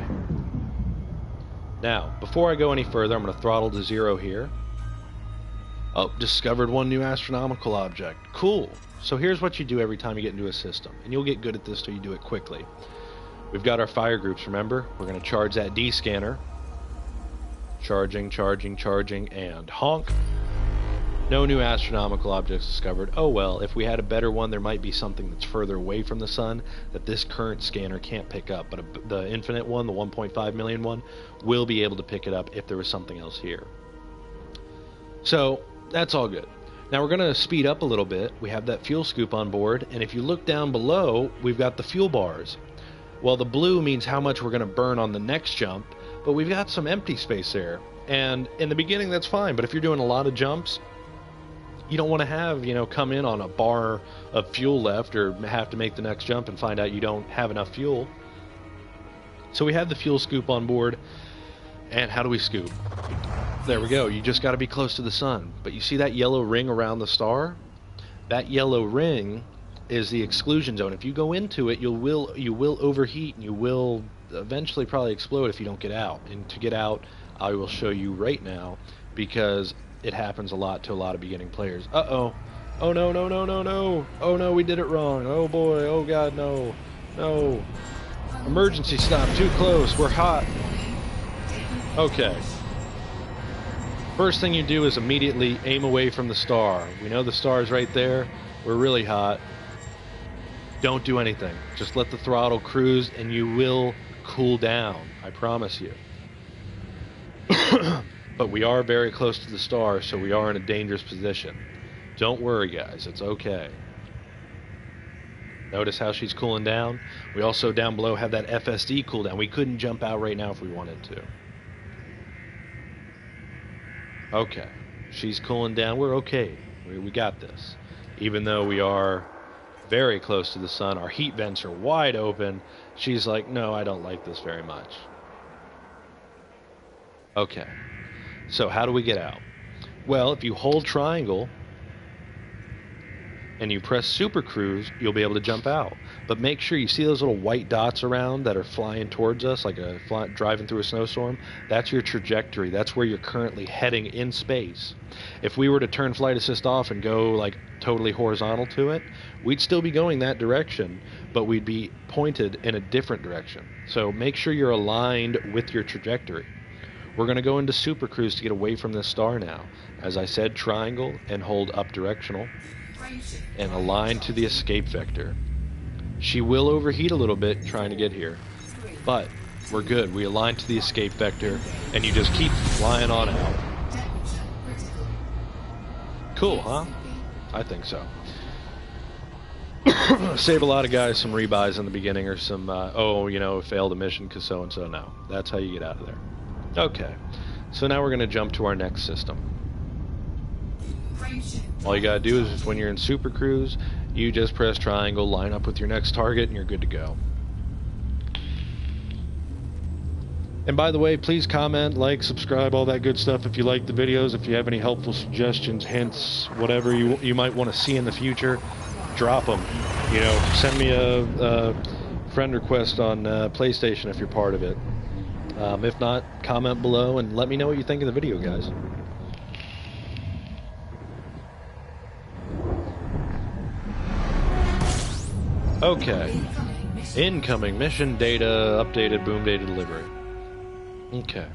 Now, before I go any further, I'm going to throttle to 0 here. Oh, discovered one new astronomical object. Cool. So here's what you do every time you get into a system, and you'll get good at this till you do it quickly. We've got our fire groups, remember? We're going to charge that D scanner. Charging, charging, charging, and honk. No new astronomical objects discovered. Oh well, if we had a better one, there might be something that's further away from the sun that this current scanner can't pick up. But the infinite one, the 1.5 million one, will be able to pick it up if there was something else here. So, that's all good. Now we're going to speed up a little bit. We have that fuel scoop on board, and if you look down below, we've got the fuel bars. Well, the blue means how much we're going to burn on the next jump, but we've got some empty space there. And in the beginning, that's fine, but if you're doing a lot of jumps, you don't want to have, come in on a bar of fuel left or have to make the next jump and find out you don't have enough fuel. So we have the fuel scoop on board, and how do we scoop? There we go. You just got to be close to the sun. But you see that yellow ring around the star? That yellow ring is the exclusion zone. If you go into it, you will overheat, and you will eventually probably explode if you don't get out. And to get out, I will show you right now, because it happens a lot to a lot of beginning players. Uh-oh. Oh, no, no, no, no, no. Oh, no, we did it wrong. Oh, boy. Oh, God, no. No. Emergency stop. Too close. We're hot. Okay. First thing you do is immediately aim away from the star. We know the star is right there. We're really hot. Don't do anything. Just let the throttle cruise and you will cool down. I promise you. But we are very close to the star, so we are in a dangerous position. Don't worry, guys. It's okay. Notice how she's cooling down? We also down below have that FSD cooldown. We couldn't jump out right now if we wanted to. Okay, she's cooling down. We're okay. We got this. Even though we are very close to the sun, our heat vents are wide open. She's like, no, I don't like this very much. Okay, so how do we get out? Well, if you hold triangle and you press Super Cruise, you'll be able to jump out. But make sure you see those little white dots around that are flying towards us, like driving through a snowstorm. That's your trajectory. That's where you're currently heading in space. If we were to turn flight assist off and go like totally horizontal to it, we'd still be going that direction, but we'd be pointed in a different direction. So make sure you're aligned with your trajectory. We're going to go into Super Cruise to get away from this star now. As I said, triangle and hold up directional and align to the escape vector. She will overheat a little bit trying to get here, but we're good. We align to the escape vector, and you just keep flying on out. Cool, huh? I think so. Save a lot of guys some rebuys in the beginning, or some, failed a mission because so-and-so. No, that's how you get out of there. Okay, so now we're going to jump to our next system. All you gotta do is when you're in Super Cruise, you just press triangle, line up with your next target, and you're good to go. And by the way, please comment, like, subscribe, all that good stuff if you like the videos. If you have any helpful suggestions, hints, whatever you might want to see in the future, drop them. Send me a friend request on PlayStation if you're part of it. If not, comment below and let me know what you think of the video, guys. Okay. Incoming mission data, updated boom data delivery. Okay.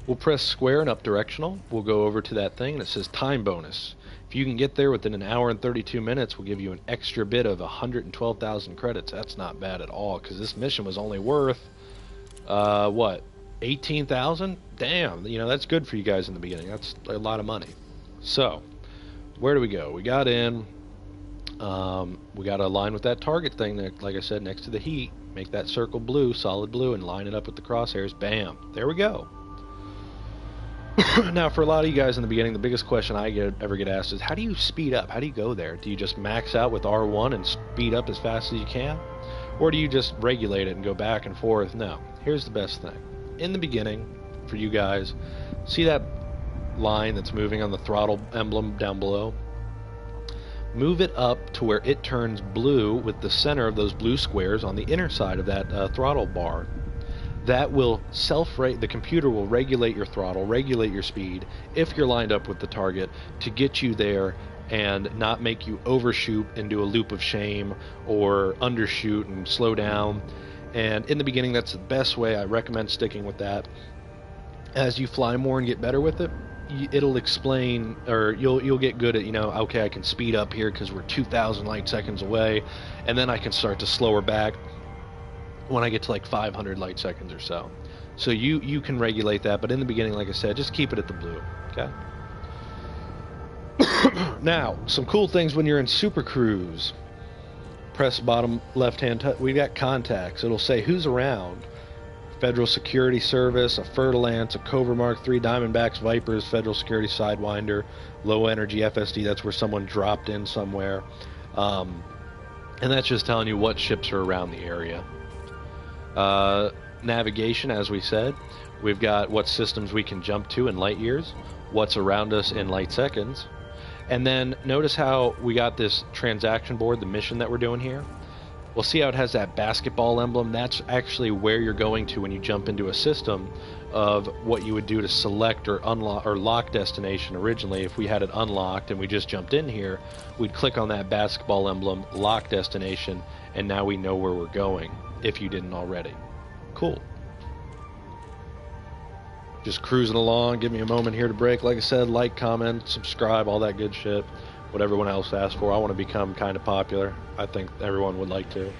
We'll press square and up directional. We'll go over to that thing and it says time bonus. If you can get there within an hour and 32 minutes, we'll give you an extra bit of 112,000 credits. That's not bad at all, because this mission was only worth, 18,000? Damn, that's good for you guys in the beginning. That's a lot of money. So, where do we go? We got in. We got to align with that target thing, that, like I said, next to the heat. Make that circle blue, solid blue, and line it up with the crosshairs. Bam. There we go. Now, for a lot of you guys in the beginning, the biggest question I ever get asked is, how do you speed up? How do you go there? Do you just max out with R1 and speed up as fast as you can? Or do you just regulate it and go back and forth? No. Here's the best thing. In the beginning, for you guys, see that line that's moving on the throttle emblem down below? Move it up to where it turns blue with the center of those blue squares on the inner side of that throttle bar. that will the computer will regulate your throttle, regulate your speed if you're lined up with the target to get you there and not make you overshoot and do a loop of shame or undershoot and slow down. And in the beginning, that's the best way. I recommend sticking with that. As you fly more and get better with it, it'll explain, or you'll get good at, okay, I can speed up here because we're 2,000 light seconds away, and then I can start to slow her back when I get to like 500 light seconds or so. So you can regulate that, but in the beginning, like I said, just keep it at the blue, okay? Now, some cool things when you're in Super Cruise. Press bottom left-hand we got contacts. It'll say who's around. Federal Security Service, a Fer-de-Lance, a Cobra Mark III, Diamondbacks, Vipers, Federal Security Sidewinder, Low Energy FSD, that's where someone dropped in somewhere. And that's just telling you what ships are around the area. Navigation, as we said, we've got what systems we can jump to in light years, what's around us in light seconds, and then notice how we got this transaction board, the mission that we're doing here. We'll see how it has that basketball emblem. That's actually where you're going to when you jump into a system of what you would do to select or unlock or lock destination originally. If we had it unlocked and we just jumped in here, we'd click on that basketball emblem, lock destination, and now we know where we're going, if you didn't already. Cool. Just cruising along. Give me a moment here to break. Like I said, like, comment, subscribe, all that good shit. What everyone else asks for. I want to become kind of popular. I think everyone would like to.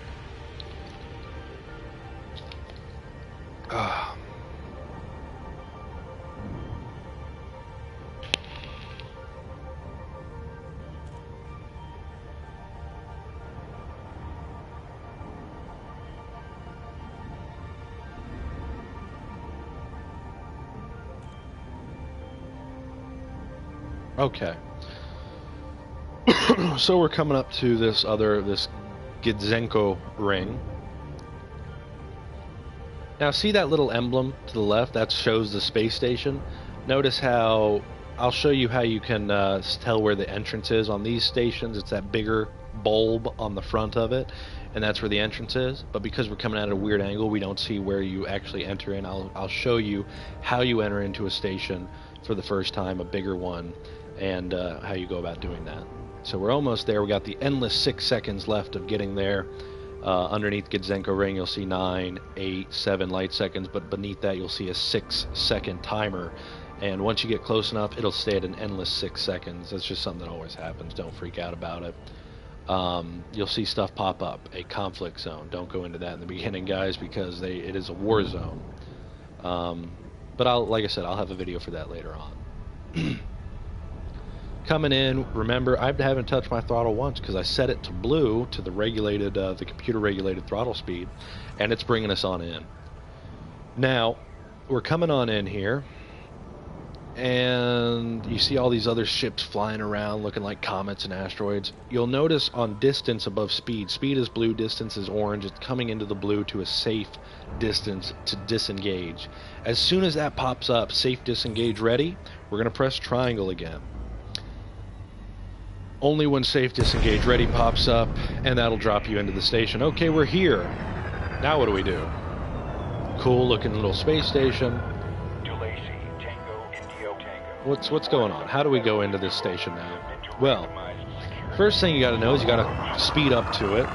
Okay. So we're coming up to this Gidzenko ring. Now see that little emblem to the left? That shows the space station. Notice how, I'll show you how you can tell where the entrance is on these stations. It's that bigger bulb on the front of it, and that's where the entrance is. But because we're coming at a weird angle, we don't see where you actually enter in. I'll show you how you enter into a station for the first time, a bigger one, and how you go about doing that. So we're almost there. We got the endless 6 seconds left of getting there. Underneath Gidzenko ring, you'll see 9, 8, 7 light seconds, but beneath that, you'll see a 6-second timer. And once you get close enough, it'll stay at an endless 6 seconds. That's just something that always happens. Don't freak out about it. You'll see stuff pop up. A conflict zone. Don't go into that in the beginning, guys, because it is a war zone. But like I said, I'll have a video for that later on. Coming in, remember, I haven't touched my throttle once because I set it to blue, to the regulated, the computer regulated throttle speed, and it's bringing us on in. Now, we're coming on in here, and you see all these other ships flying around looking like comets and asteroids. You'll notice on distance above speed, speed is blue, distance is orange. It's coming into the blue to a safe distance to disengage. As soon as that pops up, safe disengage ready, we're going to press triangle again. Only when safe disengage ready pops up, and that'll drop you into the station. Okay, we're here. Now what do we do? Cool looking little space station. What's going on? How do we go into this station now? Well, first thing you got to know is you got to speed up to it.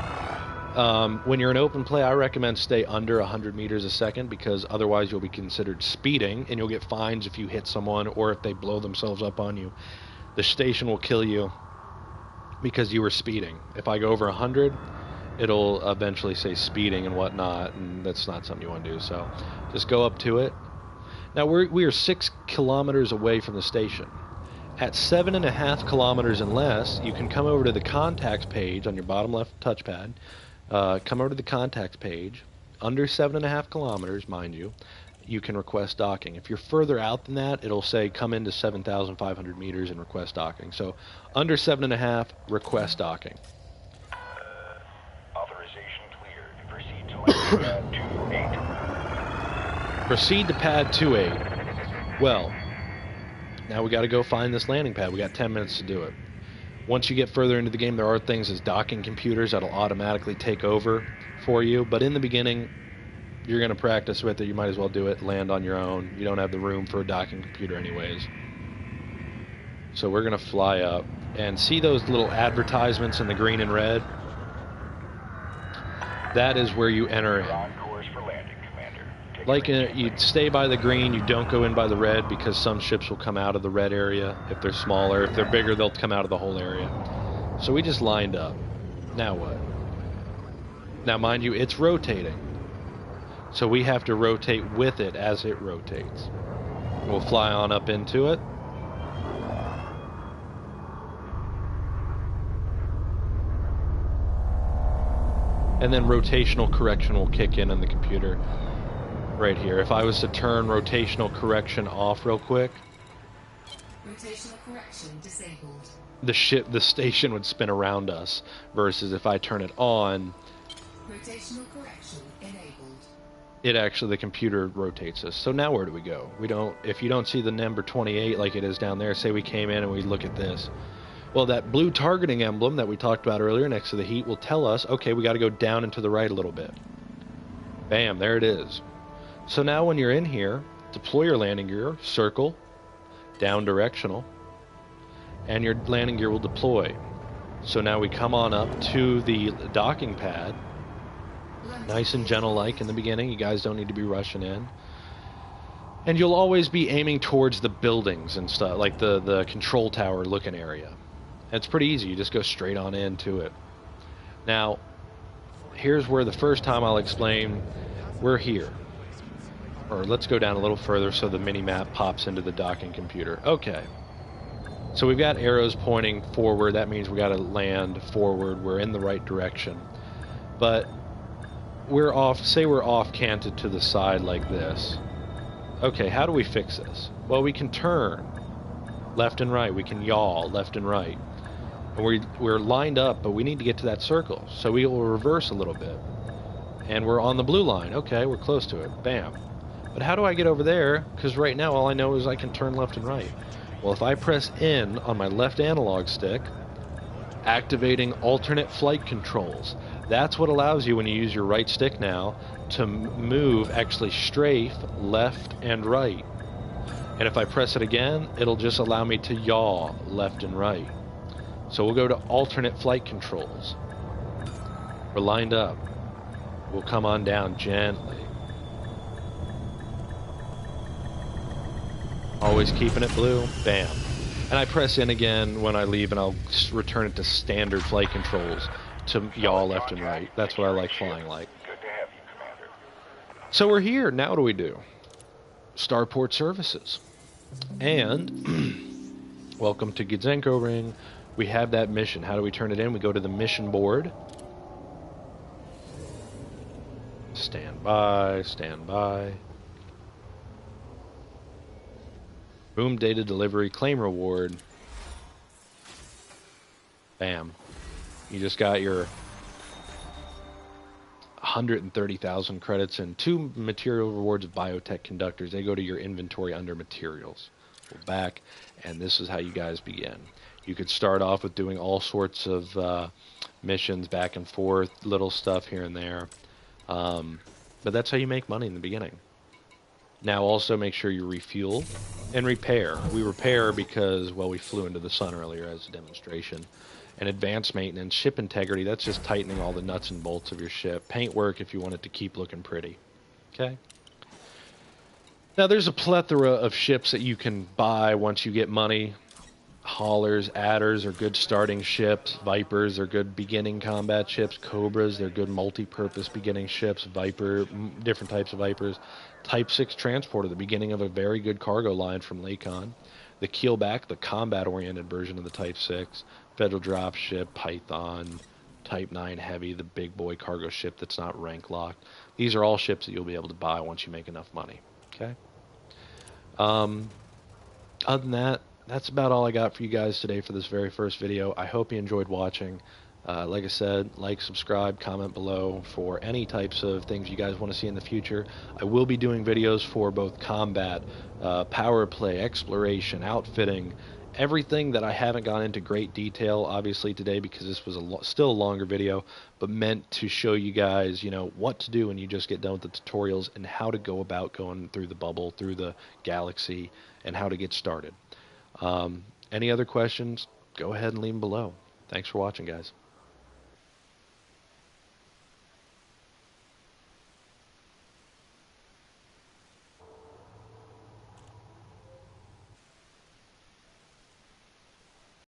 When you're in open play, I recommend stay under 100 meters a second, because otherwise you'll be considered speeding, and you'll get fines if you hit someone or if they blow themselves up on you. The station will kill you because you were speeding. If I go over 100, it'll eventually say speeding and whatnot, and that's not something you want to do. So just go up to it. Now we are 6 kilometers away from the station. At 7.5 kilometers and less, you can come over to the contacts page on your bottom left touchpad. Come over to the contacts page. Under 7.5 kilometers, mind you, you can request docking. If you're further out than that, it'll say come into 7,500 meters and request docking. So under 7.5, request docking. Authorization cleared. Proceed to landing pad 28. Proceed to pad 28. Well, now we got to go find this landing pad. We got 10 minutes to do it. Once you get further into the game, there are things as docking computers that'll automatically take over for you. But in the beginning, you're going to practice with it, you might as well do it, land on your own. You don't have the room for a docking computer anyways. So we're going to fly up and see those little advertisements in the green and red. That is where you enter in. On course for landing, Commander. Take Like your you stay by the green, you don't go in by the red, because some ships will come out of the red area if they're smaller. If they're bigger, they'll come out of the whole area. So we just lined up. Now what? Now mind you, it's rotating. So we have to rotate with it as it rotates. We'll fly on up into it. And then rotational correction will kick in on the computer right here. If I was to turn rotational correction off real quick, Rotational correction disabled. the station would spin around us, versus if I turn it on, Rotational correction enabled. the computer rotates us. So now where do we go? If you don't see the number 28 like it is down there, say we came in and we look at this. Well, that blue targeting emblem that we talked about earlier next to the heat will tell us, okay, we got to go down and to the right a little bit. Bam, there it is. So now when you're in here, deploy your landing gear, circle, down directional, and your landing gear will deploy. So now we come on up to the docking pad, nice and gentle like in the beginning. You guys don't need to be rushing in. And you'll always be aiming towards the buildings and stuff, like the control tower looking area. It's pretty easy. You just go straight on into it. Now, here's where the first time I'll explain, we're here. Or let's go down a little further so the mini-map pops into the docking computer. Okay. So we've got arrows pointing forward. That means we got to land forward. We're in the right direction. But we're off, say we're off canted to the side like this. Okay, how do we fix this? Well, we can turn left and right. We can yaw left and right. And we're lined up, but we need to get to that circle. So we will reverse a little bit. And we're on the blue line. Okay, we're close to it. Bam. But how do I get over there? Because right now all I know is I can turn left and right. Well, if I press N on my left analog stick, activating alternate flight controls. That's what allows you, when you use your right stick now, to move, actually strafe left and right. And if I press it again, it'll just allow me to yaw left and right. So we'll go to alternate flight controls. We're lined up. We'll come on down gently. Always keeping it blue. Bam. And I press in again when I leave, and I'll return it to standard flight controls to yaw left and right. That's what I like flying like. Good to have you, Commander. So we're here. Now what do we do? Starport services. And welcome to Gidzenko Ring. We have that mission. How do we turn it in? We go to the mission board. Stand by, stand by. Boom, data delivery, claim reward. Bam. You just got your 130,000 credits and 2 material rewards of biotech conductors. They go to your inventory under materials. Go back, and this is how you guys begin. You could start off with doing all sorts of missions back and forth, little stuff here and there. But that's how you make money in the beginning. Now also make sure you refuel and repair. We repair because, well, we flew into the sun earlier as a demonstration. And advanced maintenance, ship integrity, that's just tightening all the nuts and bolts of your ship. Paint work if you want it to keep looking pretty. Okay? Now there's a plethora of ships that you can buy once you get money. Haulers, adders are good starting ships. Vipers are good beginning combat ships. Cobras, they're good multi-purpose beginning ships. Viper, different types of Vipers. Type 6 transporter, the beginning of a very good cargo line from Lakon. The Keelback, the combat-oriented version of the Type 6. Federal dropship, Python, Type 9 Heavy, the big boy cargo ship that's not rank locked. These are all ships that you'll be able to buy once you make enough money. Okay? Other than that, that's about all I got for you guys today for this very first video. I hope you enjoyed watching. Like I said, like, subscribe, comment below for any types of things you guys want to see in the future. I will be doing videos for both combat, power play, exploration, outfitting, everything that I haven't gone into great detail, obviously, today, because this was still a longer video, but meant to show you guys, what to do when you just get done with the tutorials and how to go about going through the bubble, through the galaxy, and how to get started. Any other questions, go ahead and leave them below. Thanks for watching, guys.